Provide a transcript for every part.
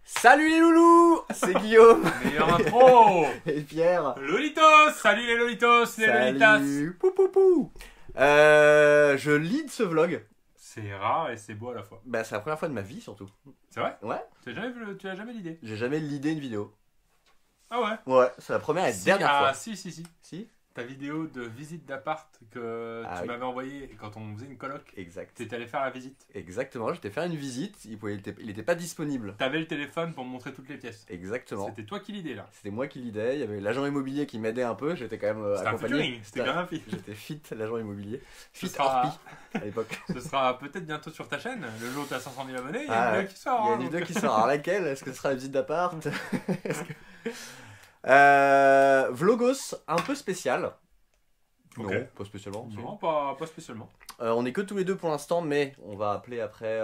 Salut les loulous, c'est Guillaume. Meilleure intro. Et Pierre. Lolitos. Salut les Lolitos, les Lolitas. Salut. Pou pou pou. Je lead ce vlog. C'est rare et c'est beau à la fois. Bah c'est la première fois de ma vie surtout. C'est vrai? Ouais. Tu l'as jamais l'idée? J'ai jamais leadé une vidéo. Ah ouais? Ouais, c'est la première et dernière fois. Ah si. Si. Ta vidéo de visite d'appart que tu oui. m'avais envoyée quand on faisait une coloc. Exact. T'étais allé faire la visite. Exactement, j'étais faire une visite, il était pas disponible. T'avais le téléphone pour me montrer toutes les pièces. Exactement. C'était toi qui l'idée là. C'était moi qui leadais, il y avait l'agent immobilier qui m'aidait un peu, j'étais quand même C'était un accompagné. featuring, c'était bien rapide. J'étais fit, l'agent immobilier. Fit sera- Orpi à l'époque. Ce sera peut-être bientôt sur ta chaîne. Le jour où t'as 500 000 abonnés, il y a Ah, une vidéo qui sort. Il y a hein, une donc. vidéo qui sort. Alors laquelle? Est-ce que ce sera la visite d'appart? Vlogos un peu spécial. Ok. Non, pas spécialement. si. Non, pas spécialement. On est que tous les deux pour l'instant, mais on va appeler après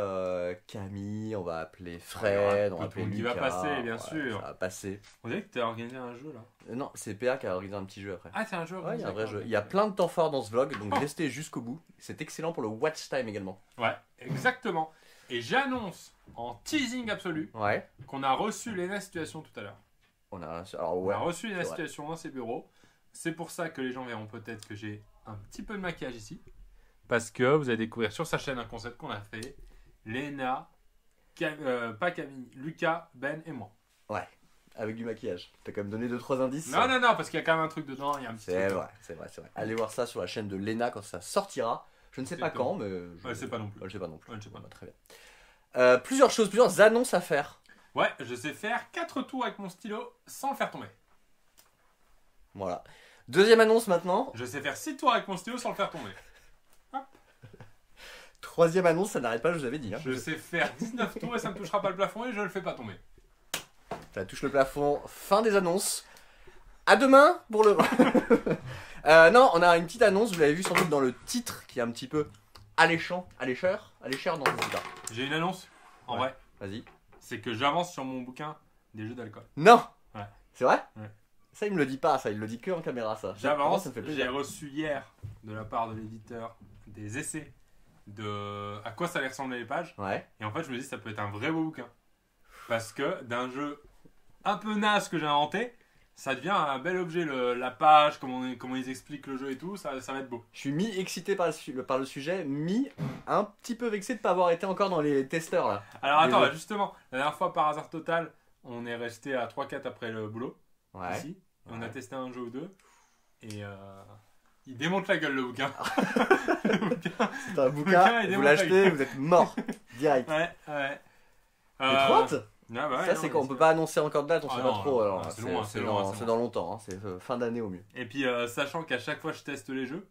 Camille, on va appeler Fred, on va Tout le appeler monde qui Lucas. va passer, bien sûr. Ça va passer. On dirait que t'as organisé un jeu là. Non, c'est PA qui a organisé un petit jeu après. Ah, c'est un jeu. Ouais, il y a un vrai d'accord. jeu. Il y a plein de temps forts dans ce vlog, donc restez jusqu'au bout. C'est excellent pour le watch time également. Ouais, exactement. Et j'annonce en teasing absolu Ouais. qu'on a reçu Lena Situation tout à l'heure. Alors On ouais. a reçu Lena c'est vrai. Situation dans ses bureaux. C'est pour ça que les gens verront peut-être que j'ai un petit peu de maquillage ici. Parce que vous allez découvrir sur sa chaîne un concept qu'on a fait. Lena, pas Camille, Lucas, Ben et moi. Avec du maquillage. T'as quand même donné 2-3 indices. Non, parce qu'il y a quand même un truc dedans. Il y a un petit C'est truc. vrai, c'est vrai, c'est vrai. Allez voir ça sur la chaîne de Lena quand ça sortira. Je ne sais pas Exactement. quand, mais. Je ne sais pas non plus. Je sais pas non plus. Ouais, je sais pas. Bon, bah, très bien. Plusieurs choses, plusieurs annonces à faire. Ouais, je sais faire 4 tours avec mon stylo sans le faire tomber. Voilà. Deuxième annonce maintenant. Je sais faire 6 tours avec mon stylo sans le faire tomber. Troisième annonce, ça n'arrête pas, je vous avais dit. Hein. Je sais faire 19 tours et ça ne touchera pas le plafond et je ne le fais pas tomber. Ça touche le plafond. Fin des annonces. À demain pour le. Non, on a une petite annonce, vous l'avez vu sans doute dans le titre qui est un petit peu alléchant. Allécheur non, c'est ça. J'ai une annonce, en Ouais. vrai, Vas-y. c'est que j'avance sur mon bouquin des jeux d'alcool. Non. Ouais. C'est vrai. Ouais. Ça, il me le dit pas, ça, il le dit que en caméra, ça. J'avance, Ça me fait j'ai plaisir. reçu hier de la part de l'éditeur des essais de à quoi ça allait ressembler les pages. Ouais. Et en fait, je me dis ça peut être un vrai beau bouquin. Parce que d'un jeu un peu naze que j'ai inventé, ça devient un bel objet. La page, comment ils expliquent le jeu et tout, ça va être beau. Je suis mi-excité par le sujet, un petit peu vexé de ne pas avoir été encore dans les testeurs là. Alors attends, Les jeux. bah, justement, la dernière fois par hasard total, on est resté à 3-4 après le boulot. Ouais. Ici. On a Ouais. testé un jeu ou deux. Et il démonte la gueule le bouquin. Le bouquin. C'est un Bouquin, bouquin, il vous démonte l'achetez, la vous êtes mort. Direct. Ouais. T'as trop hâte. Ah bah ouais, Ça, non, c'est mais quand on peut pas annoncer encore de date, on Ah sait non, pas trop. Alors, c'est loin, c'est loin, c'est dans longtemps, hein, c'est fin d'année au mieux. Et puis, sachant qu'à chaque fois je teste les jeux,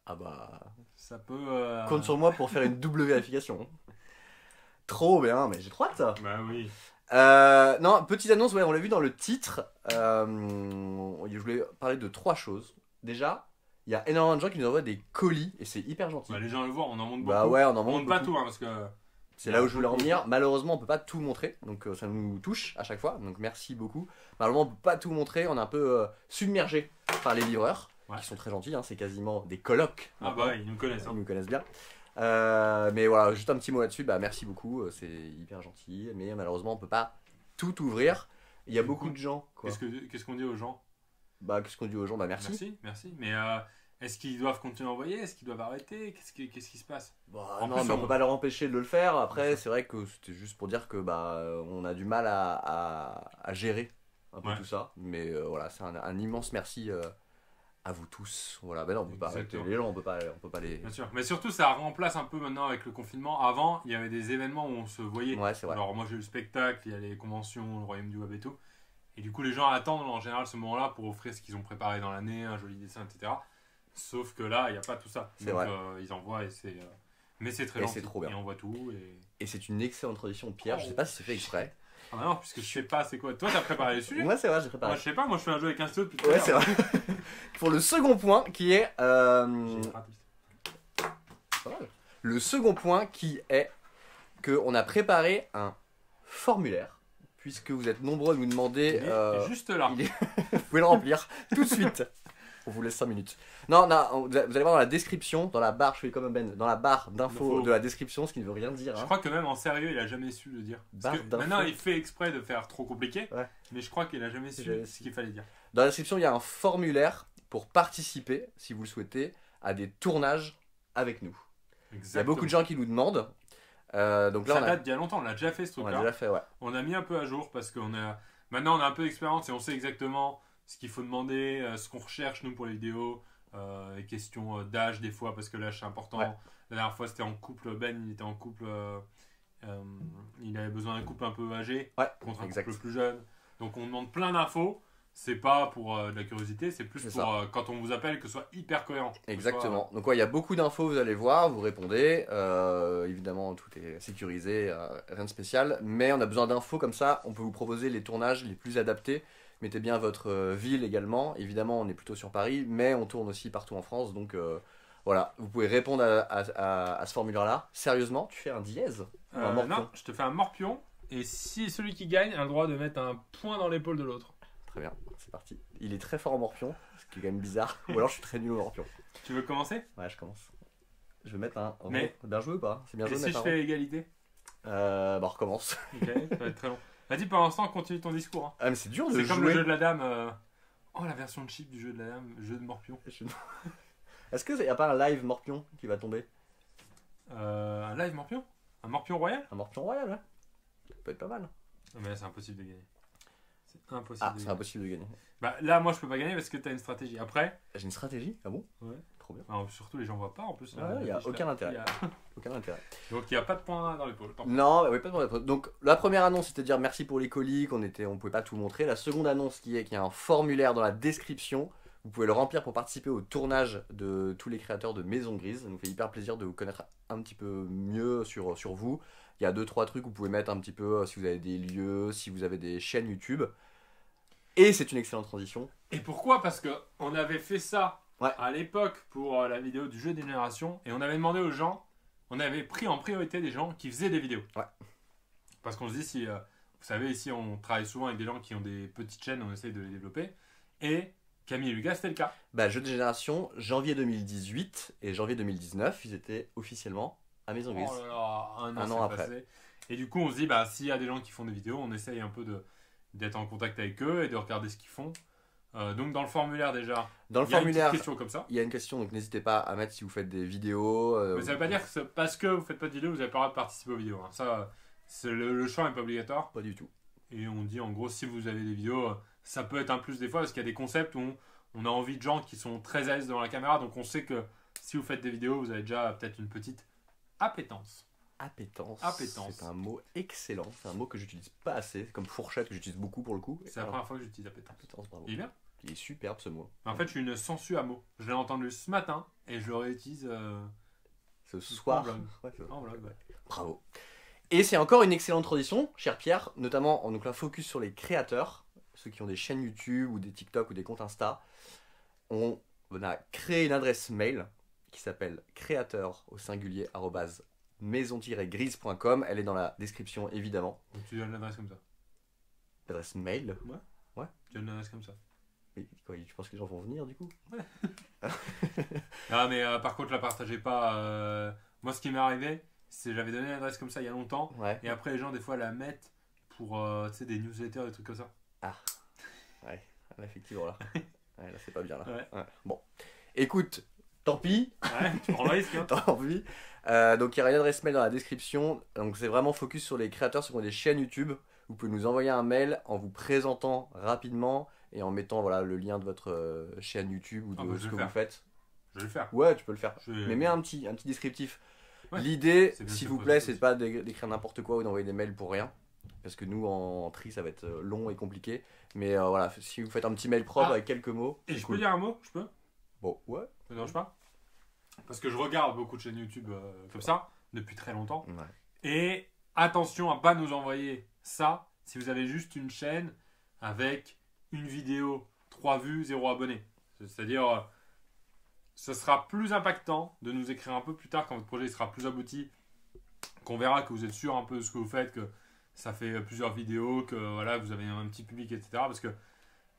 Ah bah. ça peut. Compte sur moi pour faire une double vérification. Trop bien, mais j'ai trop hâte ça. Bah oui. Non, petite annonce, ouais, on l'a vu dans le titre. Je voulais parler de 3 choses. Déjà, il y a énormément de gens qui nous envoient des colis et c'est hyper gentil. Bah, les gens le voient, on en monte beaucoup. Bah ouais, on en on montre monte pas beaucoup. tout, hein, parce que. C'est là où je voulais en venir. Malheureusement, on peut pas tout montrer, donc ça nous touche à chaque fois. Donc merci beaucoup. Malheureusement, on peut pas tout montrer. On est un peu submergé par les livreurs, Ouais. qui sont très gentils. Hein, c'est quasiment des colocs. Ah bah ouais, ils nous connaissent. Ils Hein. nous connaissent bien. Mais voilà, juste un petit mot là-dessus. Bah merci beaucoup. C'est hyper gentil. Mais malheureusement, on peut pas tout ouvrir. Il y a Du beaucoup coup, de gens. Quoi. Qu'est-ce qu'on dit aux gens? Bah qu'est-ce qu'on dit aux gens? Bah merci. Merci. Mais est-ce qu'ils doivent continuer à envoyer? Est-ce qu'ils doivent arrêter? Qu'est-ce qui se passe? Bah, En non, plus, mais on on- peut pas leur empêcher de le faire. Après, Bien c'est vrai que c'était juste pour dire que bah on a du mal à gérer un peu Ouais. tout ça. Mais voilà, c'est un immense merci à vous tous. Voilà, ben non, on peut pas arrêter Exactement. les gens, on peut pas les. Bien sûr. Mais surtout, ça remplace un peu maintenant avec le confinement. Avant, il y avait des événements où on se voyait. Ouais, c'est vrai. Alors moi j'ai eu le spectacle, il y a les conventions, le royaume du web et tout. Et du coup les gens attendent en général ce moment-là pour offrir ce qu'ils ont préparé dans l'année, un joli dessin, etc. Sauf que là, il n'y a pas tout ça. C'est Donc vrai. ils envoient et c'est... Mais c'est très Et gentil. c'est trop bien. Et on voit tout. Et... Et c'est une excellente tradition, Pierre. Je sais pas si c'est fait exprès. Ah bah non, puisque je sais pas c'est quoi. Toi t'as préparé les sujets? Moi, c'est vrai, j'ai Moi préparé. je sais pas, moi je fais un jeu avec un stylo depuis tout à Ouais, l'heure. c'est vrai. Pour le second point qui est. J'ai raté. Pas mal. Le second point qui est qu'on a préparé un formulaire. Puisque vous êtes nombreux à nous demander. Il est juste là. Vous pouvez le remplir tout de suite. On vous laisse 5 minutes. Non, non, vous allez voir dans la description, dans la barre, je fais comme Ben, dans la barre d'infos de la description, ce qui ne veut rien dire. Je Hein. crois que même en sérieux, il a jamais su le dire. Parce que maintenant, il fait exprès de faire trop compliqué, ouais. Mais je crois qu'il a jamais su ce qu'il fallait dire. Dans la description, il y a un formulaire pour participer, si vous le souhaitez, à des tournages avec nous. Exactement. Il y a beaucoup de gens qui nous demandent. Donc là, ça date d'il y a longtemps, on l'a déjà fait ce truc-là. On l'a déjà fait, ouais. On a mis un peu à jour parce maintenant on a un peu d'expérience et on sait exactement ce qu'il faut demander, ce qu'on recherche nous pour les vidéos, les questions d'âge des fois parce que l'âge c'est important. Ouais. La dernière fois c'était en couple, Ben il était en couple, il avait besoin d'un couple un peu âgé contre un couple plus jeune. Donc on demande plein d'infos. C'est pas pour de la curiosité, c'est plus pour quand on vous appelle que ce soit hyper cohérent. Exactement. Donc il y a beaucoup d'infos, vous allez voir, vous répondez. Évidemment, tout est sécurisé, rien de spécial. Mais on a besoin d'infos comme ça, on peut vous proposer les tournages les plus adaptés. Mettez bien votre ville également. Évidemment, on est plutôt sur Paris, mais on tourne aussi partout en France. Donc voilà, vous pouvez répondre à ce formulaire-là. Sérieusement, tu fais un dièse un non, je te fais un morpion. Et si celui qui gagne a le droit de mettre un point dans l'épaule de l'autre. Très bien, c'est parti. Il est très fort en morpion, ce qui est quand même bizarre. Ou alors je suis très nul au morpion. Tu veux commencer ? Ouais, je commence. Je vais mettre un. Mais bien joué ou pas ? C'est bien joué. Et si je fais égalité ? Bah on recommence. Ok, ça va être très long. Vas-y, pour l'instant, continue ton discours. Hein. Ah, mais c'est dur de jouer. C'est comme le jeu de la dame. Oh, la version cheap du jeu de la dame, jeu de morpion. Est-ce qu'il n'y a pas un live morpion qui va tomber ? Un live morpion ? Un morpion royal ? Un morpion royal, ouais. Ça peut être pas mal. Non, mais là, c'est impossible de gagner. C'est impossible. Ah, c'est impossible de gagner. Bah là, moi, je peux pas gagner parce que t'as une stratégie. Après. J'ai une stratégie ? Ah bon ? Ouais. Trop bien. Alors, surtout, les gens voient pas en plus. Il n'y a aucun intérêt. Aucun intérêt. Donc, il n'y a pas de point dans l'épaule. Non, oui, pas de point. Donc, la première annonce, c'était de dire merci pour les colis, on pouvait pas tout montrer. La seconde annonce, qu'il y a un formulaire dans la description. Vous pouvez le remplir pour participer au tournage de tous les créateurs de Maison Grise. Ça nous fait hyper plaisir de vous connaître un petit peu mieux sur vous. Il y a 2-3 trucs, vous pouvez mettre un petit peu si vous avez des lieux, si vous avez des chaînes YouTube. Et c'est une excellente transition. Et pourquoi ? Parce qu'on avait fait ça à l'époque pour la vidéo du jeu des générations. Et on avait demandé aux gens, on avait pris en priorité des gens qui faisaient des vidéos. Ouais. Parce qu'on se dit, si, vous savez, ici on travaille souvent avec des gens qui ont des petites chaînes, on essaye de les développer. Et Camille et Lucas, c'était le cas. Bah, jeu de génération, janvier 2018 et janvier 2019, ils étaient officiellement à Maison Grise. Oh là là, un an après. Passé. Et du coup, on se dit, bah, s'il y a des gens qui font des vidéos, on essaye un peu d'être en contact avec eux et de regarder ce qu'ils font. Donc, dans le formulaire déjà, il y a une question comme ça. Il y a une question, donc n'hésitez pas à mettre si vous faites des vidéos. Mais ça veut pas dire que parce que vous faites pas de vidéos, vous avez pas le droit de participer aux vidéos. Hein. Ça, le choix n'est pas obligatoire. Pas du tout. Et on dit en gros, si vous avez des vidéos, ça peut être un plus des fois parce qu'il y a des concepts où on a envie de gens qui sont très à l'aise devant la caméra. Donc on sait que si vous faites des vidéos, vous avez déjà peut-être une petite appétence. Appétence. Appétence. C'est un mot excellent. C'est un mot que j'utilise pas assez. C'est comme fourchette que j'utilise beaucoup pour le coup. C'est la première fois que j'utilise appétence. Appétence, bravo. Il est bien. Il est superbe ce mot. En fait, je suis une sangsue à mots. Je l'ai entendu ce matin et je le réutilise ce soir. En blog. Ouais, en blog, ouais. Bravo. Et c'est encore une excellente tradition, cher Pierre, notamment donc là, focus sur les créateurs, ceux qui ont des chaînes YouTube ou des TikTok ou des comptes Insta. On a créé une adresse mail qui s'appelle créateur au singulier @maison-grise.com. Elle est dans la description évidemment. Donc tu donnes l'adresse comme ça. L'adresse mail. Ouais. Tu donnes l'adresse comme ça. Mais quoi, tu penses que les gens vont venir du coup? Ouais. Non mais par contre la partagez pas. Moi ce qui m'est arrivé, c'est j'avais donné l'adresse comme ça il y a longtemps. Ouais. Et après les gens des fois la mettent pour des newsletters, des trucs comme ça. Ah. Ouais. Là, effectivement là. Ouais, là c'est pas bien là. Ouais. Bon. Écoute, tant pis. Ouais, tu prends le risque. Hein. Tant pis. Donc il y a une adresse mail dans la description. Donc c'est vraiment focus sur les créateurs, ceux qui ont des chaînes YouTube. Vous pouvez nous envoyer un mail en vous présentant rapidement et en mettant voilà, le lien de votre chaîne YouTube ou de ce que vous faites. Je vais le faire. Ouais, tu peux le faire. Mais mets un petit descriptif. Ouais. L'idée, s'il vous plaît, c'est pas d'écrire n'importe quoi ou d'envoyer des mails pour rien. Parce que nous, en tri, ça va être long et compliqué. Mais voilà, si vous faites un petit mail propre avec quelques mots. Et je cool. peux dire un mot? Je peux? Bon, ouais. Ça te dérange pas? Parce que je regarde beaucoup de chaînes YouTube comme ça, depuis très longtemps. Ouais. Et attention à pas nous envoyer ça si vous avez juste une chaîne avec une vidéo, 3 vues, 0 abonnés. C'est-à-dire, ce sera plus impactant de nous écrire un peu plus tard quand votre projet sera plus abouti, qu'on verra que vous êtes sûr un peu de ce que vous faites, que ça fait plusieurs vidéos, que voilà, vous avez un petit public, etc. Parce que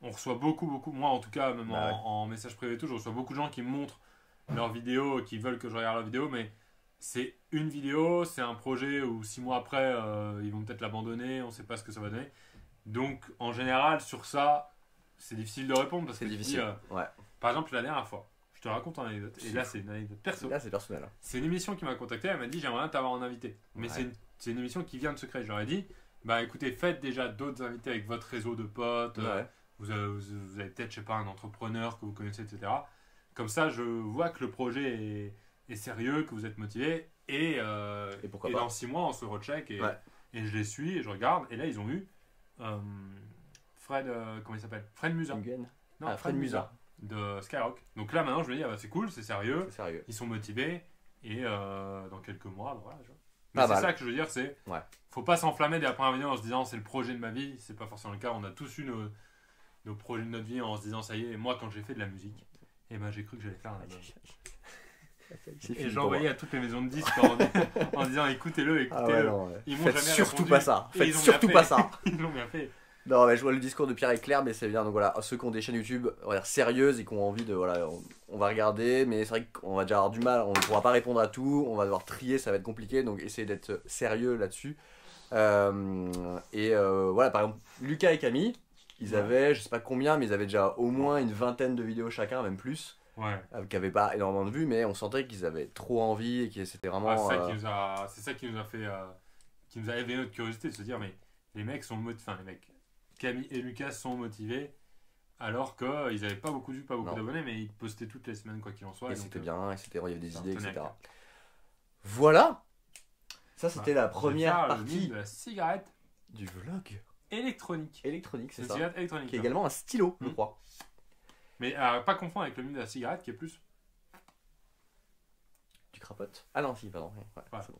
on reçoit beaucoup, moi en tout cas, même Bah ouais. en message privé et tout, je reçois beaucoup de gens qui me montrent leurs vidéos, qui veulent que je regarde leurs vidéos, mais c'est une vidéo, c'est un projet où 6 mois après, ils vont peut-être l'abandonner, on sait pas ce que ça va donner. Donc en général, sur ça, c'est difficile de répondre parce C'est que tu difficile. dis, Ouais. par exemple, la dernière fois, je te raconte une anecdote, et là c'est une anecdote perso. Là, c'est personnel. C'est une émission qui m'a contacté, elle m'a dit j'aimerais bien t'avoir en invité. Mais Ouais. c'est une émission qui vient de se créer. Je leur ai dit, bah écoutez, faites déjà d'autres invités avec votre réseau de potes. Ouais. Vous avez peut-être, je sais pas, un entrepreneur que vous connaissez, etc. Comme ça, je vois que le projet est sérieux, que vous êtes motivé. Et pourquoi pas. dans 6 mois, on se recheck et, Ouais. et je les suis et je regarde. Et là, ils ont eu Fred, comment il s'appelle Fred Musa. Nguyen. Non, Ah, Fred Musa. de Skyrock. Donc là, maintenant, je me dis, ah bah, c'est cool, c'est sérieux. C'est sérieux. Ils sont motivés et dans quelques mois, voilà. Tu vois. Pas Mais c'est mal. ça que je veux dire, c'est Ouais. faut pas s'enflammer dès la première vidéo en se disant c'est le projet de ma vie, c'est pas forcément le cas. On a tous eu nos projets de notre vie en se disant ça y est. Moi, quand j'ai fait de la musique, et ben j'ai cru que j'allais faire un album. Et j'ai envoyé à toutes les maisons de disques en disant écoutez-le, Ah écoutez-le. ouais, non, ouais. Ils m'ont Faites jamais surtout répondu. pas ça. Et Faites ils ont surtout bien pas fait. ça. Ils l'ont bien fait. Non, mais je vois le discours de Pierre est clair, mais c'est bien. Donc voilà, ceux qui ont des chaînes YouTube on va dire, sérieuses et qui ont envie de. Voilà, on va regarder, mais c'est vrai qu'on va déjà avoir du mal, on ne pourra pas répondre à tout, on va devoir trier, ça va être compliqué, donc essayez d'être sérieux là-dessus. Voilà, par exemple, Lucas et Camille, ils avaient, je sais pas combien, mais ils avaient déjà au moins une vingtaine de vidéos chacun, même plus, Ouais. qui n'avaient pas énormément de vues, mais on sentait qu'ils avaient trop envie et que c'était vraiment. C'est ça qui nous a fait, qui nous a éveillé notre curiosité de se dire mais les mecs sont enfin les mecs, Camille et Lucas sont motivés alors qu'ils n'avaient pas beaucoup de vues, pas beaucoup Non. d'abonnés, mais ils postaient toutes les semaines quoi qu'il en soit. Et donc, c'était bien, et c'était, il y avait des ça idées, tenait à etc. cœur. Voilà! Ça, c'était Bah, la première je vais faire le partie mime de la cigarette du vlog électronique. électronique, C'est c'est une ça. cigarette électronique. Qui est hein. également un stylo, je Mhm. crois. Mais pas confondre avec le mime de la cigarette qui est plus. Tu crapotes? Ah non, si, pardon. Ouais, Ouais. c'est bon.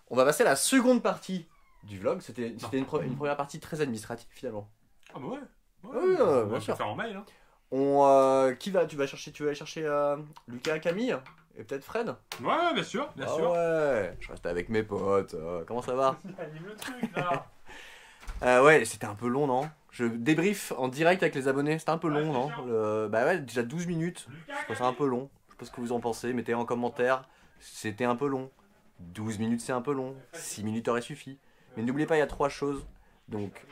On va passer à la seconde partie du vlog. C'était une première partie très administrative finalement. Ah bah ouais. Oui, on bien va sûr. le faire en mail. Hein. Tu vas aller chercher Lucas, Camille et peut-être Fred. Ouais, bien sûr, bien Ah sûr. ouais, je reste avec mes potes. Comment ça va? Anime le truc là. Ouais, c'était un peu long, non? Je débrief en direct avec les abonnés. C'était un peu Ouais, long, c'est non? chiant. Bah ouais, déjà 12 minutes. Je trouve ça un peu long. Je sais pas ce que vous en pensez. Mettez en commentaire. C'était un peu long. 12 minutes, c'est un peu long. 6 minutes aurait suffi. Mais n'oubliez pas, il y a 3 choses. Donc,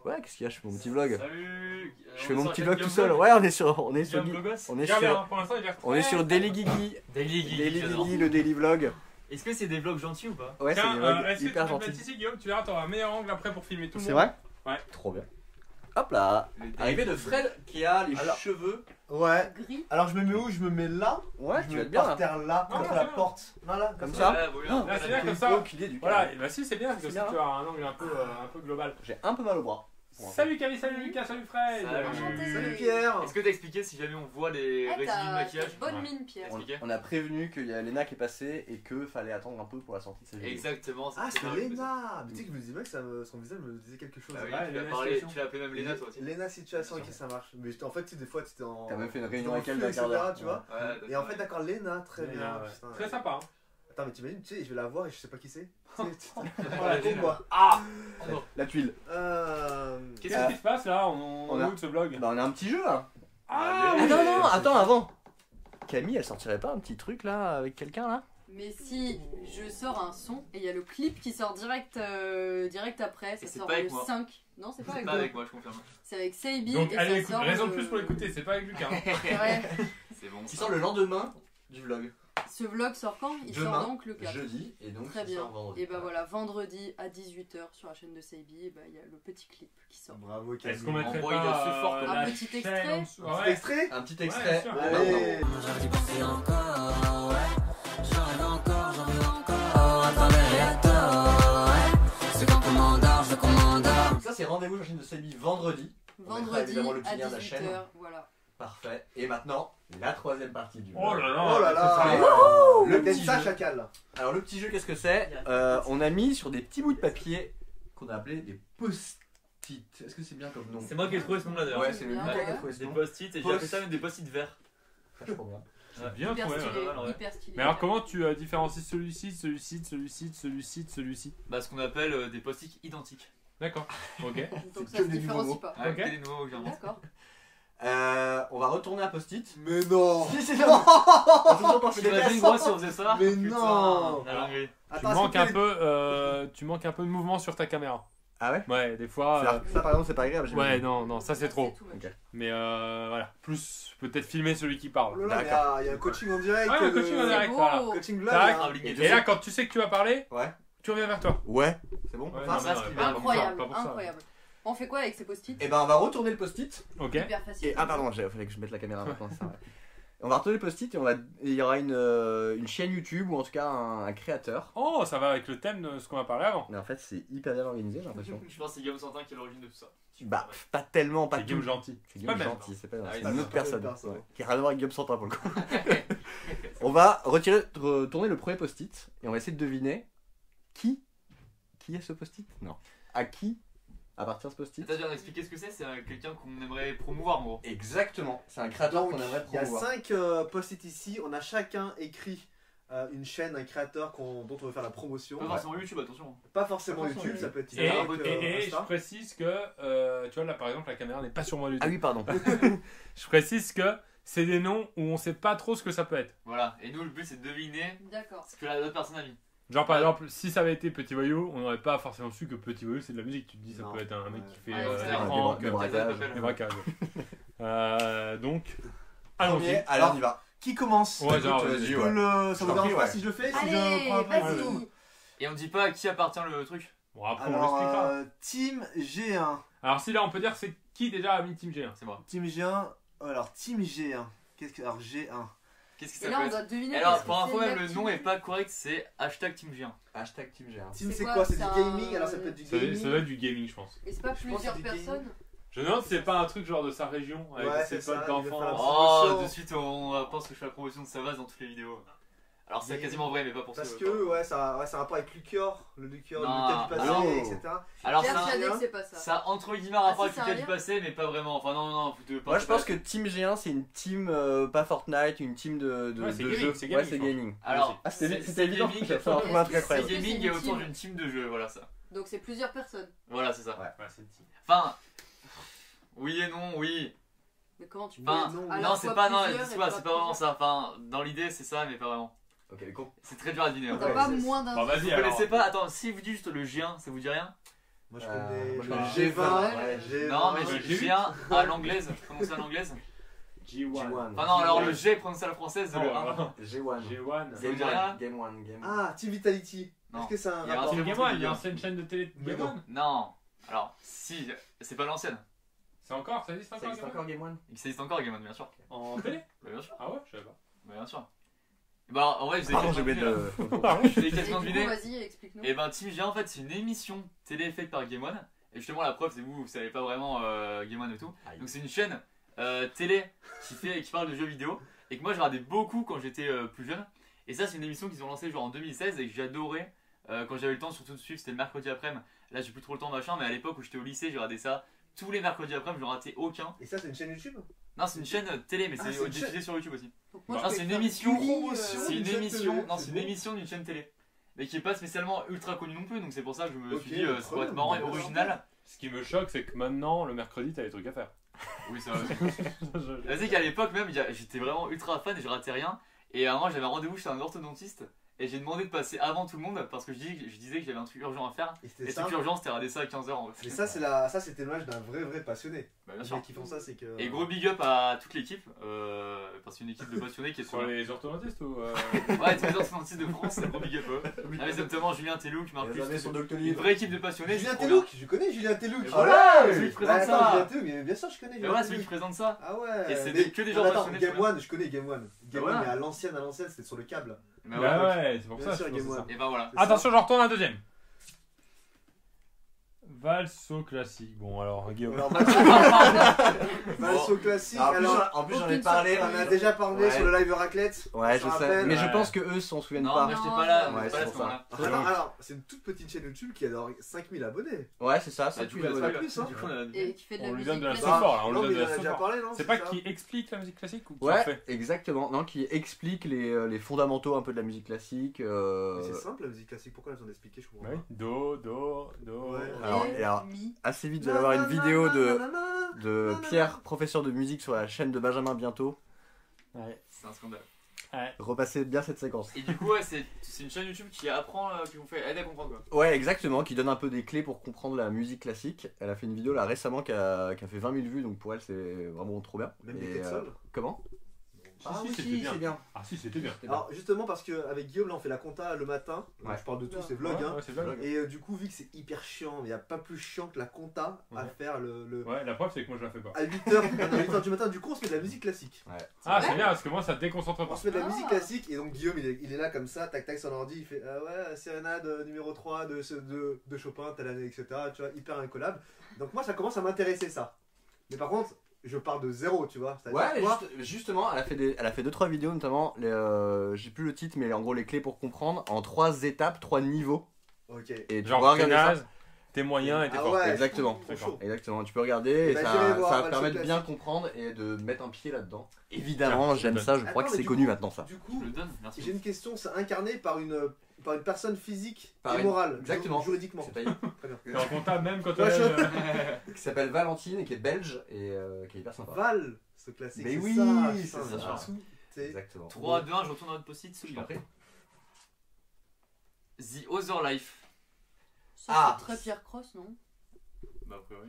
ouais, qu'est-ce qu'il y a? Je fais mon petit vlog. Salut. Je fais mon petit vlog tout seul. Ouais, on est sur On est sur Regarde bien, pour l'instant, il a l'air on est très, sur très Daily Guigui. Daily Geek, Daily j'adore. Guigui, le Daily Vlog. Est-ce que c'est des vlogs gentils ou pas? Ouais, c'est Tiens, des vlogs est-ce que tu hyper peux te mettre gentils. ici, Guillaume? Tu verras, t'auras un meilleur angle après pour filmer tout le C'est monde. vrai? Ouais. Trop bien. Hop là. Arrivée de Fred qui a les Alors- cheveux. Ouais. Gris. Alors je me mets où? Je me mets là. Ouais, Je tu me vas mets être bien par là. terre là, Non, contre c'est la bien. porte. Voilà, Comme ça. ça. Ouais, voilà. Là, c'est bien comme J'ai ça. aucune idée du Voilà, cas. et bah si, c'est bien, parce que C'est si bien, tu as un angle un peu global. J'ai un peu mal au bras. Salut Camille, salut Lucas, salut Fred. Salut. Salut Pierre. Est-ce que t'as expliqué si jamais on voit les Ah, résidus de t'as maquillage? bonne Ouais. mine, Pierre. On, Expliquez. on a prévenu qu'il y a Léna qui est passée et que fallait attendre un peu pour la sortie de sa vidéo. Exactement. Ah, c'est c'est ça. Léna. Mais tu sais que je me disais que son visage me disait quelque chose. Bah oui, Ouais, tu l'as Léna parlé, Situation. tu l'as appelé même Léna toi aussi. Léna situation, ok, ça marche. Mais en fait, tu sais, des fois, tu étais en. T'as même fait une t'étais réunion en avec elle flux, d'un quart d'heure. etc., tu vois. Ouais, Et en fait, d'accord, Léna, très Léna, bien. ouais. Putain. Très sympa. Hein. Attends, mais t'imagines, tu sais, je vais la voir et je sais pas qui c'est. Voilà, Con, quoi. Ah. La tuile. Qu'est-ce Qu'est-ce qui se passe là? On on est a- où de ce vlog? Bah on a un petit jeu là. Ah, Allez. oui. Attends, non, attends, avant. Camille, elle sortirait pas un petit truc là avec quelqu'un là? Mais si je sors un son et il y a le clip qui sort direct après, ça Et c'est sort pas avec le moi. 5. Non, c'est pas C'est avec pas moi. avec moi, je confirme. C'est avec Seibi Donc et allez, ça écoute, sort. raison de plus pour l'écouter, c'est pas avec Lucas. Hein. Ouais. C'est bon. Qui ça. sort le lendemain du vlog. Ce vlog sort quand? Il Demain, sort donc le 4. Jeudi et donc Très ça bien. sort vendredi. Et bah voilà, vendredi à 18h sur la chaîne de Seibi, il y a le petit clip qui sort. Bravo, Est-ce Camille. qu'on mettrait En gros, il pas a su fort, quoi. la Un petit chaîne extrait en dessous? Petit Ouais. extrait. Un petit Ouais, extrait. sûr. Allez. J'aurais dû penser encore, ouais. J'en veux encore, à travers les taux, ouais. C'est quand on dort, je commande. Donc ça c'est rendez-vous sur la chaîne de Sebi vendredi. On mettra Vendredi évidemment le petit à lien de la 18h, chaîne. voilà. Parfait. Et maintenant, la troisième partie du vlog. Oh là là, Oh là là. c'est ça. Le Le petit ça, jeu. chacal. Alors le petit jeu, qu'est-ce que c'est? On a mis sur des petits bouts de papier qu'on a appelé des post-it. Est-ce que c'est bien comme nom? C'est moi qui ai trouvé ce nom-là d'ailleurs. Ouais, c'est le Bien, Lucas qui a ouais. trouvé ce Des nom. post-it et j'ai appelé ça même des post-it verts. Vachement bien. C'est bien Hyper trouvé. stylé, ouais. hyper stylé. Mais alors comment tu différencies celui-ci, celui-ci, celui-ci, celui-ci, celui-ci? Bah, ce qu'on appelle des post-it identiques. D'accord. Ok. Donc C'est ça que se des différencie nouveaux pas. Ouais, Ok. que des nouveaux gens. D'accord. On va retourner un post-it. Mais non. Si, si, non. Attention, t'en fais des T'imagines tests. gros si on faisait ça? Mais Putain, non. la dinguerie. Tu manques un peu de mouvement sur ta caméra. Ah ouais. Ouais, des fois. Ça par exemple c'est pas agréable. Ouais, non, ça c'est trop. tout, ouais. Ok. Mais voilà, plus peut-être filmer celui qui parle. Oh là là, il y a un coaching en direct. Ouais, un coaching en le- direct, beau. voilà. Coaching Tac. blague. Et Et là, quand tu sais que tu vas parler, Ouais. tu reviens vers toi. Ouais. C'est bon. Ouais, Enfin, non, ça, mais c'est non, bien. Incroyable, pas pour ça. incroyable. On fait quoi avec ces post-it? Et ben on va retourner le post-it. Ok. Hyper facile. Et ah pardon, il fallait que je mette la caméra maintenant. Ça, ouais. On va retourner le post-it et il y aura une chaîne YouTube ou en tout cas un créateur. Oh, ça va avec le thème de ce qu'on a parlé avant. Mais en fait c'est hyper bien organisé j'ai l'impression. Je pense que c'est Guillaume Santin qui est l'origine de tout ça. Bah pas tellement, pas C'est tout. Guillaume gentil. C'est Guillaume pas le même. gentil, c'est pas Ah, c'est oui, une c'est autre pas la personne. même personne. Ouais. Qui a rien à voir avec Guillaume Santin pour le coup. On va retourner le premier post-it et on va essayer de deviner qui est ce post-it. Non. À qui appartient ce post-it. C'est-à-dire d'expliquer ce que c'est quelqu'un qu'on aimerait promouvoir en gros. Exactement. C'est un créateur Donc, qu'on aimerait il y a promouvoir. 5 post-it ici. On a chacun écrit une chaîne, un créateur dont on veut faire la promotion. Pas forcément YouTube, attention. Pas forcément Pas forcément YouTube, ça peut être Et, TikTok, et je Insta. précise que, tu vois là par exemple, la caméra n'est pas sur moi du tout. Ah oui pardon. Je précise que c'est des noms où on sait pas trop ce que ça peut être. Voilà. Et nous, le but c'est de deviner D'accord. ce que l'autre personne a mis. Genre par exemple, si ça avait été Petit Voyou, on n'aurait pas forcément su que Petit Voyou c'est de la musique. Tu te dis ça Non. peut être un mec qui fait Ouais, des c'est vrai. pranks, Des braquages. des braquages. Donc, allons-y. Premier, allez on y va. Qui commence Ouais, genre, Écoute, vas-y, Je ouais. peux le- Je Ça t'en vous dérange prie, pas ouais. si je le fais si Allez, je prends un peu vas-y. Et on dit pas à qui appartient le truc. Bon après on Alors, l'expliquera. Team G1. Alors si là on peut dire c'est qui déjà a mis Team G1. C'est moi. Team G1. Alors, Team G1. Alors, G1. Qu'est-ce que Et ça là, on peut doit être? deviner. Et alors, qu'est-ce que pour info, c'est, même le nom est l'activité. pas correct, c'est hashtag Team G1. Hashtag Team G1. Team, C'est c'est quoi, quoi? C'est c'est du un- gaming. Alors, ça peut être du Ça gaming. doit être du gaming je pense. Et c'est pas pense que plusieurs c'est du gaming. personnes? Je me demande si c'est pas un truc genre de sa région avec Ouais, ses c'est ça, potes il veut faire la d'enfants. promotion. Oh, de suite, on pense que je fais la promotion de Savas dans toutes les vidéos. Alors, c'est quasiment vrai, mais pas pour ça. Parce que, ouais, ça a un rapport avec Lucœur, le Lucœur, le Non, Lucas du passé, non. etc. Alors, J'ai ça, persuadé que c'est pas ça. ça a entre guillemets un rapport Ah, si, avec ça a le cas du rien passé, mais pas vraiment. Enfin, non, vous devez pas. Moi je pense que Team G1 c'est une team pas Fortnite, une team de Ouais, c'est de gaming, jeux. c'est gaming, Ouais, c'est je pense. gaming. Alors, Ah, c'était c'est évident. gaming, J'ai fait un truc un truc c'est c'est incroyable. gaming. gaming et une autour team. d'une team de jeu, voilà ça. Donc c'est plusieurs personnes. Voilà, c'est ça. Ouais. Ouais, c'est Team. Enfin, oui et non, oui. Mais comment tu peux Ben, être à la non, c'est fois pas, non, plusieurs et c'est pas vraiment plusieurs? ça. Enfin, dans l'idée, c'est ça, mais pas vraiment. Ok, les cons. C'est très dur à deviner. T'as hein. pas c'est- moins d'un. Bon vas-y Vous alors. connaissez pas? Attends, si vous dites juste le G1, ça vous dit rien? Moi, je Moi, connais je le connais G20. ouais, G20. Non, mais le le G8. G1 à l'anglaise, prononcé à l'anglaise. G1. G1. Enfin, non, alors le G prononcé à la française, Oh, le voilà. 1. G1. G1. Ça vous Game dit rien? 1. Game 1. Game 1. Ah, Team Vitality. Non. Est-ce que c'est un Il y a un rapport C'est truc- Game One, il y a une chaîne de télé de Mais Game non. One. Non. Alors, si, c'est pas l'ancienne. C'est encore, ça existe Ça encore existe Game One encore Game 1? Il existe encore Game On, bien sûr. En télé? Bah, bien sûr. Ah ouais, je savais pas. Bah, bien sûr. Bah, en vrai, vous avez Pardon, j'ai quasiment oublié deviné, de. là. Vous avez Et quasiment du coup, deviné. vas-y, explique-nous. Et ben, Team G1, en fait, c'est une émission télé faite par Game One. Et justement, la preuve, c'est vous savez pas vraiment Game One et tout. Aïe. Donc, c'est une chaîne télé qui parle de jeux vidéo. Et que moi, je regardais beaucoup quand j'étais plus jeune. Et ça, c'est une émission qu'ils ont lancée genre en 2016 et que j'adorais quand j'avais le temps, surtout de suivre. C'était le mercredi après-midi. Là, j'ai plus trop le temps, machin. Mais à l'époque où j'étais au lycée, j'ai regardé ça tous les mercredis après-midi. Je ratais aucun. Et ça, c'est une chaîne YouTube? Non, c'est une chaîne télé, mais Ah, c'est c'est une diffusé chaîne. sur YouTube aussi. Donc, moi, Ah, je c'est peux une faire émission. Gulli, promotion. C'est une chaîne émission, télé, non, c'est c'est une bon. émission d'une chaîne télé. Mais qui est pas spécialement ultra connue non plus, donc c'est pour ça que je me Ok, suis dit, ça trop pourrait être bien, marrant et d'accord. original. Ce qui me choque, c'est que maintenant, le mercredi, t'as des trucs à faire. Oui, ça va. Tu sais qu'à l'époque même, j'étais vraiment ultra fan et je ratais rien. Et à un moment, j'avais un rendez-vous chez un orthodontiste et j'ai demandé de passer avant tout le monde parce que je disais que j'avais un truc urgent à faire. Et Et c'était le ça. truc urgent, c'était regarder ça à 15h en vrai. Mais ça, c'était l'image d'un vrai passionné. Bah, bien Les sûr. gens qui font ça, c'est que. Et gros big up à toute l'équipe, parce qu'il y a une équipe de passionnés qui est sur Sur les orthodontistes ou. Ouais, tous les orthodontistes de France, c'est gros big up eux. Ah, mais c'est notamment Julien Tellouk, Marc Les années Plus, sont une Doctolib. vraie équipe de passionnés. Julien c'est trop Tellouk, je connais Julien Tellouk. Et Oh voilà, là, c'est lui qui présente attends, ça. Julien Tellouk, mais bien sûr, je connais Mais Julien voilà, c'est lui Tellouk. qui présente ça. Ah ouais. Et c'est mais- que des gens non, attends, passionnés, Game tu vois. One, je connais Game One. Game Voilà. One, mais à l'ancienne, c'était sur le câble. Bah Bah ouais. ouais, c'est pour Bien ça. sûr, je Game pense que One. c'est Et bah voilà. C'est ça. Attention, je retourne à la deuxième. Valso classique. Bon, alors, Guillaume. Alors, Valso classique. Alors, Alors, en plus, j'en ai aucune parlé. on en a déjà parlé Ouais. sur le live raclette. Ouais, on je se sais. rappelle. Mais je Ouais. pense que eux s'en souviennent Non, pas. moi j'étais Non, pas là, non. on Ouais, était pas là à c'est ce pour moment-là. Alors, c'est une toute petite chaîne YouTube qui a 5000 abonnés. Ouais, c'est ça. Bah, Ça du tue coup, la il y a bonne. pas plus, hein. Du coup, on a Et qui fait de la On lui musique donne de la classique. support là, on Non, lui mais donne il de en la a déjà support. parlé, non C'est pas ça qui explique la musique classique ou qui en Ouais, fait exactement. Non, qui explique les fondamentaux un peu de la musique classique. Mais c'est simple la musique classique, pourquoi elle besoin d'expliquer, je comprends Oui. pas. Do, do, do. Ouais. Et Alors, alors, assez vite, vous allez avoir une vidéo de Pierre, professeur de musique sur la chaîne de Benjamin bientôt. Ouais. C'est un scandale. Repassez bien cette séquence. Et du coup, ouais, c'est une chaîne YouTube qui apprend, qui vous fait aider à comprendre quoi. Ouais, exactement, qui donne un peu des clés pour comprendre la musique classique. Elle a fait une vidéo là récemment qui a fait 20 000 vues, donc pour elle c'est vraiment trop bien. Même Et, des Texol. comment Ah oui, c'était bien. c'est bien. Ah si, c'était bien. Alors justement parce qu'avec Guillaume là on fait la compta le matin, Ouais. je parle de tous ces vlogs hein. Ouais, c'est bien. Et du coup vu que c'est hyper chiant, il n'y a pas plus chiant que la compta à Ouais. faire le... Ouais, la preuve c'est que moi je la fais pas. À 8h du matin du coup on se met de la musique classique. Ah, c'est bien parce que moi ça te déconcentre On pas. se met de la Ah. musique classique et donc Guillaume il est là comme ça, tac tac sur l'ordi, il fait ouais sérénade numéro 3 de Chopin, telle année etc. Tu vois, hyper incollable. Donc moi ça commence à m'intéresser ça. Mais par contre je pars de zéro tu vois. C'est-à-dire Ouais, quoi justement, elle a fait 2-3 vidéos, notamment, j'ai plus le titre, mais en gros les clés pour comprendre, en 3 étapes, 3 niveaux. Ok. Et tu Genre pourras t'es regarder naze, tes moyens et tes Ah forces. ouais, Exactement. trop chaud. Exactement, tu peux regarder et bah, ça, j'irai voir, ça le va te permettre de bien classique. comprendre et de mettre un pied là-dedans. Évidemment, Tiens, j'aime je ça, je crois Attends, que mais c'est du connu coup- maintenant ça. Du Je coup le donne, merci. j'ai une question, c'est incarné par une personne physique Par et une- morale, exactement. juridiquement. C'est pas Très bien. T'es en comptable même quand Ouais, t'es. qui s'appelle Valentine et qui est belge et qui est hyper sympa. Val, ce classique. Mais c'est oui, ça, c'est putain, ça. tout, c'est- Exactement. 3, 2, 1, je retourne dans notre post-it, Je celui-là. t'en prie. The Other Life. Ça, Ah. c'est très Pierre Cross, non? Bah, a priori.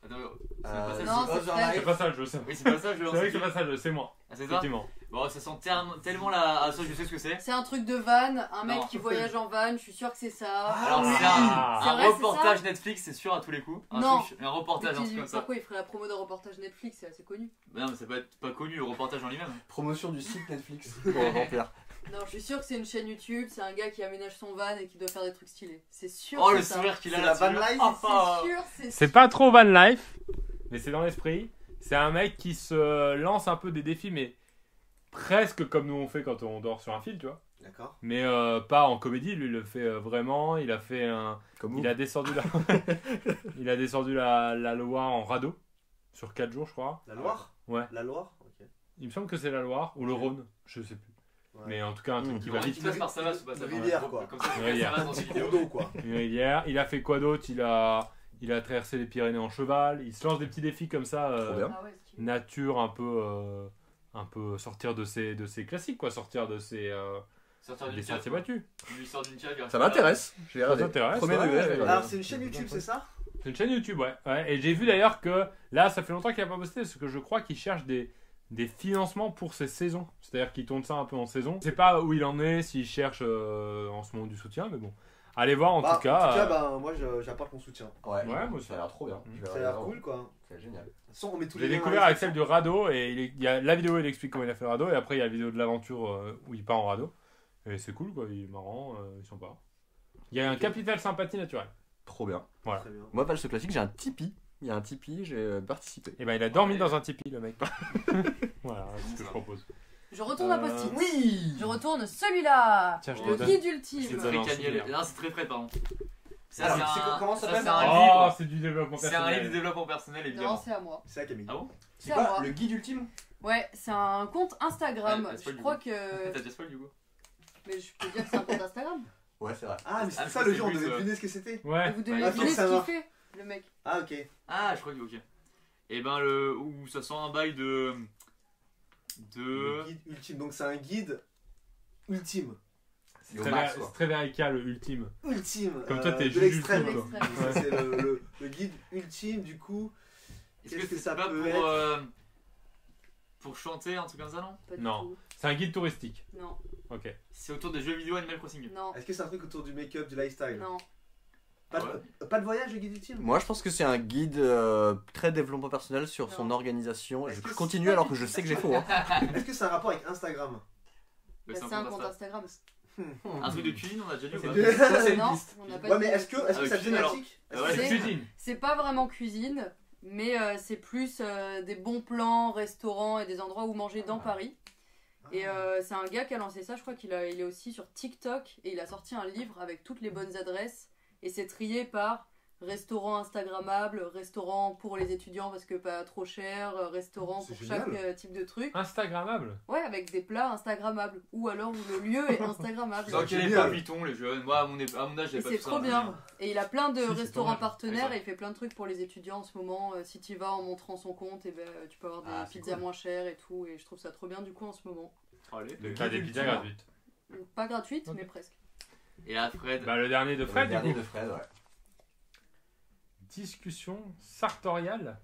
Attends, c'est Euh, pas ça. Non, The c'est Other Fred. C'est Life. pas ça le jeu, c'est Oui, c'est pas ça, je c'est lance. vrai que c'est pas ça le jeu, c'est moi. Ah, c'est ça. Effectivement. Bon, ça sent tellement la. Ah, ça, je sais ce que c'est. C'est un truc de van, un mec Non. qui voyage en van, je suis sûre que c'est ça. Alors, oui. c'est Ah. C'est un vrai, c'est reportage Netflix, c'est sûr, à tous les coups. Non. Un reportage, un truc comme ça. Pourquoi il ferait la promo d'un reportage Netflix? C'est assez connu. Bah, non, mais ça peut être pas connu, le reportage en lui-même. Promotion du site Netflix pour remplir. Non, je suis sûre que c'est une chaîne YouTube, c'est un gars qui aménage son van et qui doit faire des trucs stylés. C'est sûr. Oh, que le c'est ça. sourire qu'il a C'est là. la van life. C'est sûr, c'est C'est pas trop van life, mais c'est dans l'esprit. C'est un mec qui se lance un peu des défis, mais presque comme nous on fait quand on dort sur un fil, tu vois. D'accord. Mais pas en comédie, lui il le fait vraiment. Il a fait un. Comme vous. Il a descendu la. Il a descendu la Loire en radeau sur 4 jours, je crois. La Loire. Ouais. La Loire. Ok. Il me semble que c'est la Loire ou le Rhône, je sais plus. Ouais. Mais en tout cas, un truc Mmh. qui va Qui vite. passe par Savas ou pas Une Savas. rivière, quoi. Comme ça, Une c'est rivière. Savas dans Un ses petit vidéos. cours d'eau quoi. Une rivière. Il a fait quoi d'autre? Il a traversé les Pyrénées en cheval. Il se lance des petits défis comme ça. Trop bien. Ah ouais, stylé. Nature un peu sortir de ses classiques, quoi. Sortir de ses Sortir des d'une cave. sentiers battus. Lui sort d'une cave. il Ça reste m'intéresse. Je vais Ça regarder. t'intéresse? Premier Ouais, degré, je vais ouais. regarder. Alors c'est une chaîne YouTube, c'est ça? C'est une chaîne YouTube, ouais. Ouais, et j'ai vu d'ailleurs que là, ça fait longtemps qu'il n'a pas posté parce que je crois qu'il cherche des financements pour ses saisons. C'est-à-dire qu'il tourne ça un peu en saison. Je sais pas où il en est, s'il cherche en ce moment du soutien, mais bon. Allez voir en tout cas. Moi j'apporte mon soutien. Ouais, moi, ça a l'air trop bien. Je vais Ça a l'air regarder. cool quoi. C'est génial. De toute façon, on met tous J'ai les liens découvert dans la avec celle du radeau et il y a la vidéo où il explique comment il a fait le radeau et après il y a la vidéo de l'aventure où il part en radeau. Et c'est cool quoi, il est marrant, il est sympa. Il y a un capital sympathie naturelle. Trop bien. Voilà. Très bien. Moi, pas ce classique, j'ai un Tipeee. Il y a un Tipeee, j'ai participé. Et ben il a dormi dans un tipi le mec. Voilà, c'est ce que je propose. Je retourne à post-it. Oui. Je retourne celui-là. Tiens, je Le te donne. guide C'est ultime. Je te très donne un cannelé. souvenir. Non, c'est très frais, pardon. Ça, Alors, c'est un- comment ça ça, s'appelle c'est un Oh, livre. c'est du développement C'est un livre de personnel. développement personnel, Non, évidemment. c'est à moi. C'est ça Camille. Ah bon? C'est à moi. Le guide ultime? Ouais, c'est un compte Instagram. Ouais, c'est pas Je du crois coup. que. T'as déjà spoil du coup? Mais je peux dire que c'est un compte Instagram. Ouais, c'est vrai. Ah mais c'est Ah, ça c'est le jeu, on plus, devait deviner ce que c'était. Ouais. Vous devez Ouais, deviner ça ce va. qu'il fait, le mec. Ah ok. Ah, je crois que ok. Et ben, où ça sent un bail de. Le guide ultime, donc c'est un guide ultime. C'est au max, quoi. C'est très verrica le ultime. Ultime. Comme toi, t'es de juge l'extrême. ultime, quoi. Ça, c'est le guide ultime du coup. Est-ce Qu'est-ce que que c'est ça pas peut pour. être Pour chanter, un truc comme ça, non? Pas du Non. tout. C'est un guide touristique. Non, Ok. C'est autour des jeux vidéo Animal Crossing. non, Est-ce que c'est un truc autour du make-up, du lifestyle? non. Pas, Ouais. pas de voyage le guide ultime? Moi, je pense que c'est un guide très développement personnel sur son Non. organisation. Est-ce Je que continue c'est- alors que je sais que j'ai faux. Hein. Est-ce que c'est un rapport avec Instagram? Bah, Bah, c'est un compte Instagram. Un truc de cuisine, on a déjà dit ou pas? C'est- Ça, c'est une Non, piste. on n'a pas Ouais dit. mais est-ce que Ah, c'est cuisine, alors. thématique? Ah ouais, C'est- Cuisine. C'est pas vraiment cuisine, mais c'est plus des bons plans, restaurants et des endroits où manger dans Paris. Et c'est un gars qui a lancé ça, je crois il est aussi sur TikTok et il a sorti un livre avec toutes les bonnes adresses et c'est trié par restaurant instagrammable, restaurant pour les étudiants parce que pas trop cher, restaurant C'est pour génial. chaque type de truc. Instagrammable. Ouais, avec des plats instagrammables. Ou alors où le lieu est instagrammable. Dans quelle génial. époque vit-on les jeunes? Moi à mon âge Et j'avais pas c'est tout ça. trop bien. Et il a plein de Si, c'est restaurants pas mal. partenaires Ouais, et il fait plein de trucs pour les étudiants en ce moment. Si tu y vas en montrant son compte, et ben, tu peux avoir des Ah, c'est pizzas cool. moins chères et tout. Et je trouve ça trop bien du coup en ce moment. Allez. Donc t'as des pizzas gratuites. Pas gratuite, Ok. mais presque. Et là Fred. Bah, le dernier de Fred, Le du dernier coup. de Fred, ouais. Discussion sartoriale.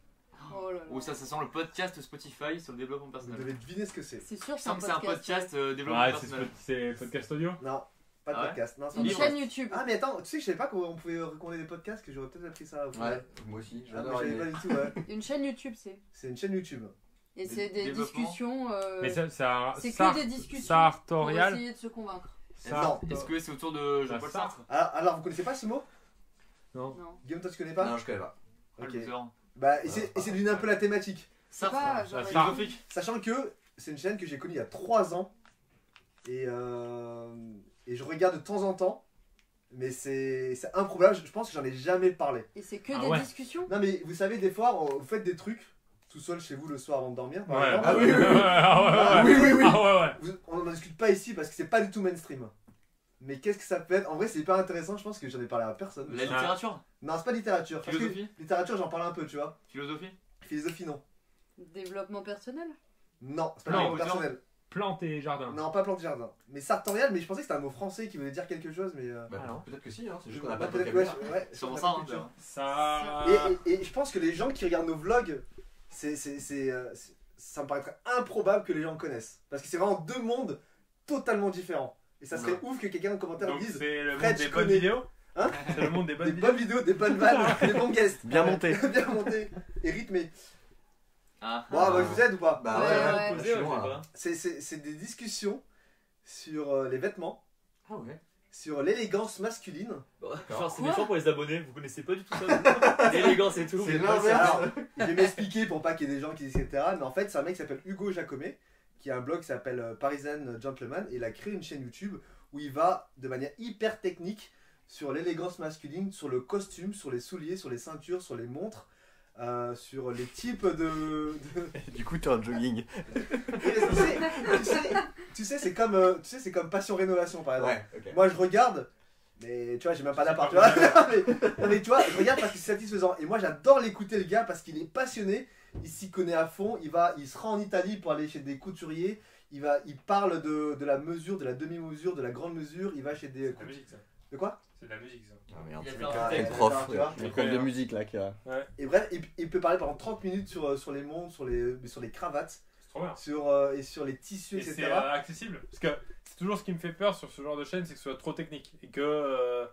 Oh là là. Où ça sent le podcast Spotify sur le développement Vous personnel. devez deviner ce que c'est. C'est sûr, Je sens que c'est un podcast développement Ouais, personnel. c'est podcast audio. Non, pas de Ah ouais podcast. Non, c'est un Une Livre. podcast. chaîne YouTube. Ah mais attends, tu sais que je savais pas qu'on pouvait recommander des podcasts, que j'aurais peut-être appris ça. au final. Ouais, moi aussi. Ah, J'adore moi, je savais l'idée. pas du tout, ouais. Une chaîne YouTube, c'est. C'est une chaîne YouTube. Et Des c'est des développements. discussions. Mais ça, c'est que des discussions pour sartorial. essayer de se convaincre. Non. Est-ce que c'est autour de Jean-Paul Ça Sartre? Alors, vous connaissez pas ce mot? Non. Non. Guillaume, toi tu connais pas? Non, je connais pas. Ah, Ok. le loser. Bah, essayez de deviner un peu la thématique. C'est pas genre. ça- Philosophique. Sachant que c'est une chaîne que j'ai connue il y a 3 ans. Et je regarde de temps en temps. Mais c'est improbable, je pense que j'en ai jamais parlé. Et c'est que Ah des ouais. discussions. Non mais vous savez, des fois, vous faites des trucs tout seul chez vous le soir avant de dormir. Par Ouais. exemple. Ah oui, oui, oui. Ah ouais, Oui, oui, oui. Ah ouais, ouais. On n'en discute pas ici parce que c'est pas du tout mainstream. Mais qu'est-ce que ça peut être? En vrai, c'est hyper intéressant, je pense que j'en ai parlé à personne. La littérature? Non, c'est pas littérature. Parce que Philosophie? littérature, j'en parle un peu, tu vois. Philosophie? Philosophie, non. Développement personnel. Non, c'est pas Non, le mot auteur. personnel. Plantes et jardins. Non, pas plante jardin. Mais sartorial, mais je pensais que c'était un mot français qui voulait dire quelque chose, mais. Bah, Ah non. peut-être que si, hein. C'est juste je- qu'on a pas de peut-être, vocabulaire. ouais, C'est sûrement on a ça, pas hein, de culture. Ça. Et je pense que les gens qui regardent nos vlogs, ça me paraîtrait improbable que les gens connaissent. Parce que c'est vraiment deux mondes totalement différents. Et ça serait Ouais. ouf que quelqu'un en commentaire Donc dise c'est le Fred, monde des je bonnes connais. vidéos. Hein C'est le monde des bonnes des vidéos. bonnes vidéos, des bonnes vannes, des bons guests. Bien monté. Bien monté et rythmé. Ah. Bon, bah, je vous aide ou pas? Bah Ouais, ouais, ouais. ouais. Je suis loin, là. C'est des discussions sur les vêtements, Ah ouais. sur l'élégance masculine. Genre, c'est Quoi méchant pour les abonnés, vous connaissez pas du tout ça. L'élégance et tout. C'est l'inverse. Alors, je vais m'expliquer pour pas qu'il y ait des gens qui disent etc. Mais en fait, c'est un mec qui s'appelle Hugo Jacomet, qui a un blog qui s'appelle Parisian Gentleman, et il a créé une chaîne YouTube où il va de manière hyper technique sur l'élégance masculine, sur le costume, sur les souliers, sur les ceintures, sur les montres, sur les types de... Du coup, t'es en jogging. Tu sais, c'est comme Passion Rénovation par exemple. Ouais, ok. Moi je regarde, mais tu vois, j'ai même pas d'appart, tu vois. Non, mais tu vois, je regarde parce que c'est satisfaisant. Et moi j'adore l'écouter le gars parce qu'il est passionné, il s'y connaît à fond, il se rend en Italie pour aller chez des couturiers, il parle de la mesure, de la demi-mesure, de la grande mesure, il va chez des... C'est de la musique ça. De quoi? C'est de la musique ça. Ah merde, Il a c'est fait le un cas, texte, le prof, tu vois. le prof de musique là qui a. Et bref, il peut parler pendant 30 minutes sur les montres, sur les cravates, C'est trop bien. et sur les tissus, Et etc. c'est accessible. Parce que c'est toujours ce qui me fait peur sur ce genre de chaîne, c'est que ce soit trop technique. Et que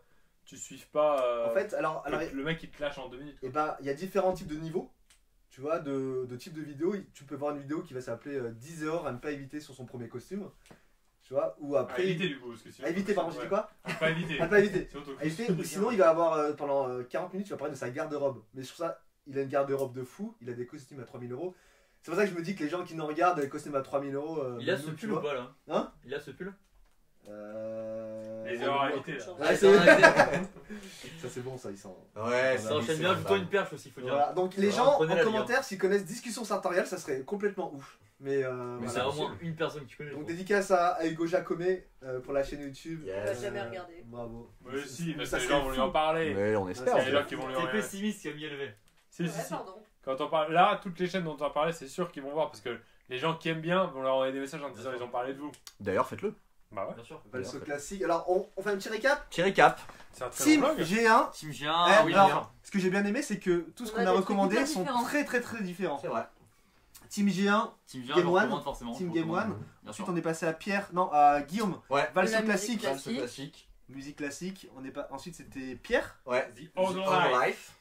tu suives pas. En fait, alors que le mec il te lâche en 2 minutes. et ben, il y a différents types de niveaux, tu vois, de types de vidéos. Tu peux voir une vidéo qui va s'appeler 10 erreurs à ne pas éviter sur son premier costume, tu vois, ou À après... éviter du coup. Parce que sinon, À éviter, pardon, je dis quoi? À pas éviter. À ne pas éviter. C'est auto- À éviter, ou sinon il va avoir, pendant 40 minutes, il va parler de sa garde-robe. Mais sur ça, il a une garde-robe de fou, il a des costumes à 3000 euros. C'est pour ça que je me dis que les gens qui nous regardent, les costumes à 3000 euros... Il a nous, ce tu pull ou vois. pas là? Hein? Il a ce pull? Les erreurs à éviter là. Ouais, c'est ça c'est bon ça, ils sont... Ouais, Ça enchaîne bien, joue-toi une perche aussi, faut dire. Voilà. Donc les Ouais, gens en prenez la commentaire, s'ils connaissent Discussion Sartoriale, ça serait complètement ouf. Mais Mais Mais voilà. c'est au moins une personne qui connaît. Donc quoi. dédicace à Hugo Jacomet pour la chaîne YouTube. On l'a jamais regardé. Bravo. Oui, si, parce Ça que les serait gens vont lui fou. en parler. Ouais, on Il y espère. a des gens qui vont lui en T'es parler. pessimiste qui a mis élevé. Si, Ouais, si, si. pardon. Quand on parle, là, toutes les chaînes dont on a parlé, c'est sûr qu'ils vont voir parce que les gens qui aiment bien vont leur envoyer des messages en disant ils ont parlé de vous. D'ailleurs, faites-le. Bah ouais. Bien sûr. Valse classique. Alors on fait un petit récap. Petit récap. C'est un très Team long vlog. G1. Team G1, Eh, oui, alors, bien. ce que j'ai bien aimé, c'est que tout ce On qu'on a a des trucs recommandé hyper sont différents. très différents. C'est vrai. Team G1, Team G1, Game je One, recommande forcément. Team je Game recommande. One. Bien Ensuite sûr. on est passé à Guillaume. Ouais. Valse De la musique classique. classique. Valse classique. Musique classique. Ensuite c'était Pierre. Ouais. The The Other Other Life. Life.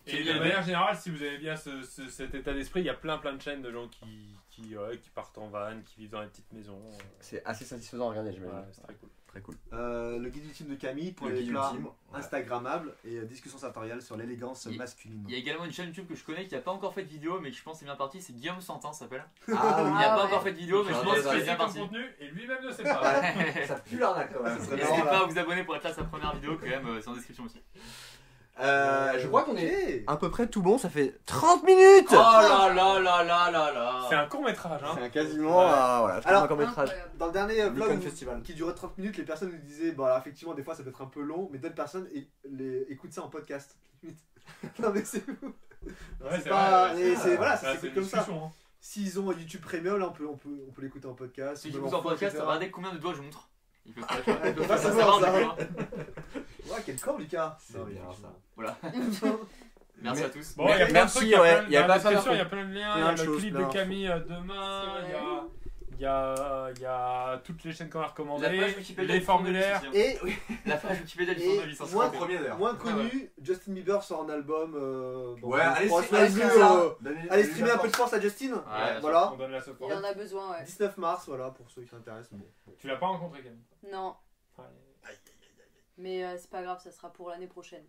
Et de manière générale, si vous avez bien cet état d'esprit, il y a plein de chaînes de gens qui partent en van, qui vivent dans les petites maisons. C'est assez satisfaisant à regarder, Ouais, j'imagine. c'est très cool. Très cool. Le guide ultime de Camille pour Le les guide plats ultime. Ouais. Instagrammables et discussion sartoriale sur l'élégance masculine. Il y a également une chaîne YouTube que je connais qui a pas encore fait de vidéo, mais que je pense c'est bien parti, c'est Guillaume Santin, ça s'appelle. Ah Il a pas ouais. encore fait de vidéo, mais je Ah, pense ouais, qu'il est C'est bien comme parti. contenu et lui-même ne sait pas. oui. Ça pue l'arnaque quand même. Ça serait N'hésitez marrant, pas là. à vous abonner pour être là à sa première vidéo, quand même, c'est en description aussi. Je crois qu'on est Ok. à peu près tout bon, ça fait 30 minutes. Oh là là là là là là. C'est un court métrage, hein. C'est quasiment Ouais. voilà, Alors, un court-métrage. Incroyable. Dans le dernier vlog Beacon Festival. qui durait 30 minutes, les personnes nous disaient bah effectivement des fois ça peut être un peu long, mais d'autres personnes écoutent ça en podcast. Non mais c'est fou. C'est pas- mais c'est- voilà, ça s'écoute comme ça. Hein. S'ils ont YouTube Premium, là on peut l'écouter en podcast. Si ou tu même écoutes en podcast, etc. regardez combien de doigts je montre. Il peut pas Il peut pas savoir ça. savoir. Ouais, quel corps Lucas. C'est Non, oui, bien, effectivement. Voilà. Merci à tous. Bon, il y a plein de Merci, trucs, il y a ouais, plein- il y a dans pas la de description, infos. il y a plein de liens, il y Plein a de le choses, clip plein de de Camille demain, il y a toutes les chaînes qu'on a La recommandées, page Wikipédia les du formulaires. fourneau de Et, La page Wikipédia du Et fourneau de licence. moins- Premier d'ailleurs. moins connu, Justin Bieber sort un album. dans Ouais, allez, trois allez, semaines, streamer ça. allez streamer un peu de force à Justin. Ouais, Voilà. On donne la Il support. en a besoin, ouais. 19 mars, voilà, pour ceux qui s'intéressent. Bon. Tu l'as pas rencontré, Camille? Non, Ouais. mais c'est pas grave, ça sera pour l'année prochaine.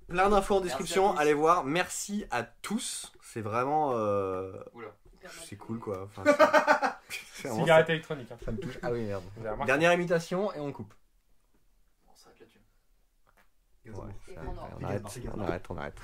Plein d'infos en Merci description, à tous. allez voir. Merci à tous. C'est vraiment Hyper mal. c'est cool quoi. Enfin, c'est vraiment Cigarette électronique. Hein. ça me touche. Ah oui merde. Vous avez remarqué? Dernière imitation et on coupe. On s'arrête là-dessus. Ouais, Et ça- on en- on arrête.